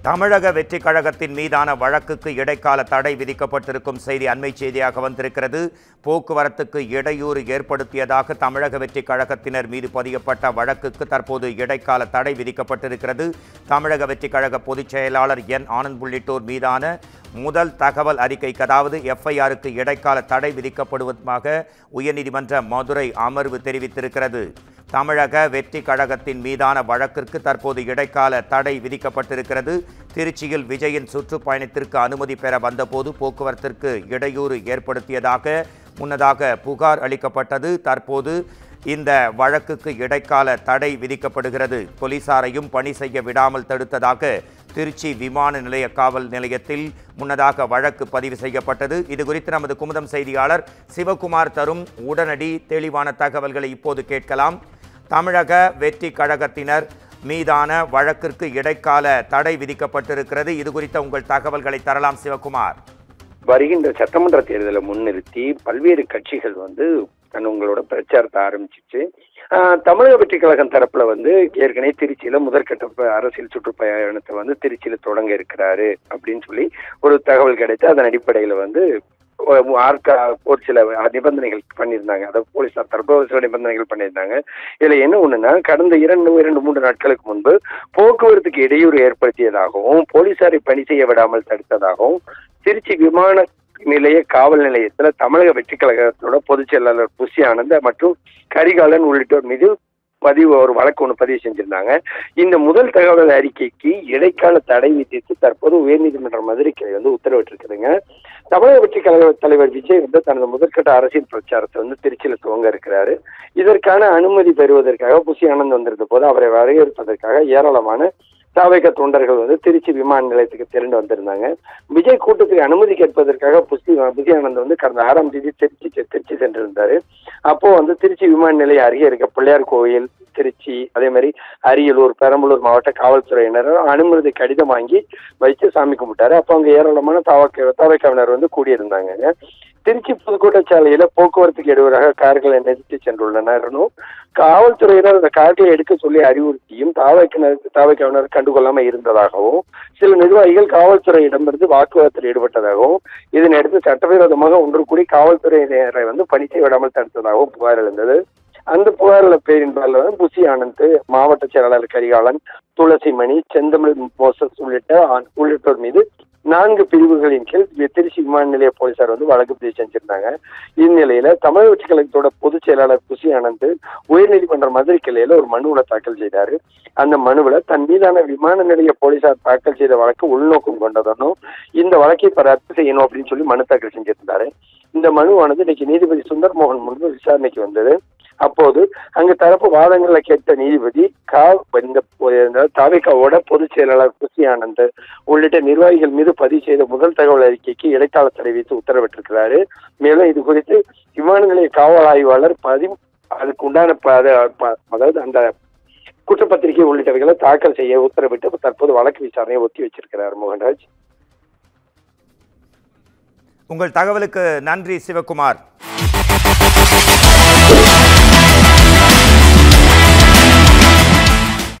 தமிழக வெற்றி கழகத்தின் மீதான வழக்குக்கு இடைக்கால தடை விதிக்கப்பட்டிருக்கும் செய்தி அண்மை செய்தியாக வந்திருக்கிறது. போக்குவரத்துக்கு இடையூறு ஏற்படுத்தியதாக தமிழக வெற்றி கழகத்தினர் மீது பதியப்பட்ட வழக்குக்கு தற்போது இடைக்கால தடை விதிக்கப்பட்டிருக்கிறது. தமிழக வெற்றி கழக பொதுச் செயலாளர் என் ஆனந்த் உள்ளிட்டோர் மீதான முதல் தகவல் அறிக்கைக்கு, அதாவது எஃப்ஐஆருக்கு இடைக்கால தடை விதிக்கப்படுவதாக உயர்நீதிமன்ற மதுரை அமர்வு தெரிவித்திருக்கிறது. தமிழக வெற்றி கழகத்தின் மீதான வழக்கிற்கு தற்போது இடைக்கால தடை விதிக்கப்பட்டிருக்கிறது. திருச்சியில் விஜயின் சுற்றுப்பயணத்திற்கு அனுமதி பெற வந்தபோது போக்குவரத்திற்கு இடையூறு ஏற்படுத்தியதாக முன்னதாக புகார் அளிக்கப்பட்டது. தற்போது இந்த வழக்குக்கு இடைக்கால தடை விதிக்கப்படுகிறது. போலீசாரையும் பணி செய்ய விடாமல் தடுத்ததாக திருச்சி விமான நிலைய காவல் நிலையத்தில் முன்னதாக வழக்கு பதிவு செய்யப்பட்டது. இது குறித்து நமது குமுதம் செய்தியாளர் சிவகுமார் தரும் உடனடி தெளிவான தகவல்களை இப்போது கேட்கலாம். தமிழக வெற்றி கழகத்தினர் மீதான வழக்கிற்கு இடைக்கால தடை விதிக்கப்பட்டிருக்கிறது. இது குறித்த உங்கள் தகவல்களை தரலாம் சிவகுமார். வருகின்ற சட்டமன்ற தேர்தலை முன்னிறுத்தி பல்வேறு கட்சிகள் உங்களோட பிரச்சாரத்தை ஆரம்பிச்சிச்சு. தமிழக வெற்றி கழகம் தரப்புல ஏற்கனவே திருச்சியில முதற்கட்ட அரசியல் சுற்றுப்பயணத்தை திருச்சியில தொடங்க இருக்கிறாரு அப்படின்னு சொல்லி ஒரு தகவல் கிடைத்து அதன் அடிப்படையில ஒரு சில நிபந்தனைகள் பண்ணியிருந்தாங்க. அதாவது போலீசார் தரப்பு சில நிபந்தனைகள் பண்ணியிருந்தாங்க. இதுல என்ன ஒண்ணுன்னா, கடந்த இரண்டு மூன்று நாட்களுக்கு முன்பு போக்குவரத்துக்கு இடையூறு ஏற்படுத்தியதாகவும் போலீசாரை பணி செய்ய விடாமல் தடுத்ததாகவும் திருச்சி விமான நிலைய காவல் நிலையத்துல தமிழக வெற்றி கழகத்தோட பொதுச் செயலாளர் புசி ஆனந்த் மற்றும் கரிகாலன் உள்ளிட்டோர் மீது ஒரு வழக்கு ஒன்று பதிவு செஞ்சிருந்தாங்க. இந்த முதல் தகவல் அறிக்கைக்கு இடைக்கால தடை விதித்து தற்போது உயர்நீதிமன்ற மதுரை கிளை உத்தரவிட்டிருக்குதுங்க. தமிழக வெற்றி கழக தலைவர் விஜய் தனது முதற்கட்ட அரசியல் பிரச்சாரத்தை திருச்சியில துவங்க இருக்கிறாரு. இதற்கான அனுமதி பெறுவதற்காக புசி ஆனந்த் வந்திருந்த போது அவரை வரவேற்பதற்காக ஏராளமான தாவேக தொண்டர்கள் திருச்சி விமான நிலையத்துக்கு திரண்டு வந்திருந்தாங்க. விஜய் கூட்டத்துக்கு அனுமதி கேட்பதற்காக புசி ஆனந்த் கடந்த 6ஆம் தேதி திருச்சி சென்றிருந்தாரு. அப்போ திருச்சி விமான நிலையம் அருகே இருக்க பிள்ளையார் கோயில் திருச்சி, அதே மாதிரி அரியலூர், பெரம்பலூர் மாவட்ட காவல்துறையினர் அனுமதி கடிதம் வாங்கி வச்சு சாமி கும்பிட்டாரு. அப்போ அங்க ஏராளமான தாவேக்காவினர் கூடியிருந்தாங்க. திருச்சி புதுக்கோட்டை சாலையில போக்குவரத்துக்கு இடையூறாக கார்களை நிறுத்தி சென்றுள்ளனரும் காவல்துறையினர் அந்த கார்களை எடுக்க சொல்லி அறிவுறுத்தியும் தாவேக்காவினர் கண்டுகொள்ளாம இருந்ததாகவும் சில நிர்வாகிகள் காவல்துறையிடமிருந்து வாக்குவாதத்தில் ஈடுபட்டதாகவும் இதனையடுத்து சட்டவிரோதமாக ஒன்று கூடி காவல்துறையினரை பணி செய்ய விடாமல் தடுத்ததாகவும் புகார் எழுந்தது. அந்த புகாரில் பேரின் புசி ஆனந்த், மாவட்ட செயலாளர் கரிகாலன், துளசிமணி, செந்தமிழ் மோசஸ் உள்ளிட்டோர் மீது 4 பிரிவுகளின் கீழ் திருச்சி விமான நிலைய போலீசார் வழக்கு பதிவு செஞ்சிருந்தாங்க. இந்நிலையில தமிழக வெற்றி கழகத்தோட பொதுச் செயலாளர் புசி ஆனந்த் உயர்நீதிமன்ற மதுரை கிளையில ஒரு மனுவை தாக்கல் செய்தாரு. அந்த மனுவில் தன் மீதான விமான நிலைய போலீசார் தாக்கல் செய்த வழக்கு உள்நோக்கம் கொண்டதானோ இந்த வழக்கை ரத்து செய்யணும் அப்படின்னு சொல்லி மனு தாக்கல் செஞ்சிருந்தாரு. இந்த மனுவானது இன்னைக்கு நீதிபதி சுந்தர் மோகன் முன்பு விசாரணைக்கு வந்தது. அப்போது அங்கு தரப்பு வாதங்களை கேட்ட நீதிபதி தாவேக்காவோட பொதுச் செயலாளர் புசி ஆனந்த் உள்ளிட்ட நிர்வாகிகள் மீது பதிவு செய்த முதல் தகவல் அறிக்கைக்கு இடைக்கால தடை விதித்து உத்தரவிட்டிருக்கிறாரு. மேலும் இது குறித்து விமான நிலைய காவல் ஆய்வாளர் அதுக்கு உண்டான அதாவது அந்த குற்றப்பத்திரிகை உள்ளிட்டவைகளை தாக்கல் செய்ய உத்தரவிட்டு தற்போது வழக்கு விசாரணையை ஒத்தி வச்சிருக்கிறார் மோகன்ராஜ். உங்கள் தகவலுக்கு நன்றி சிவகுமார்.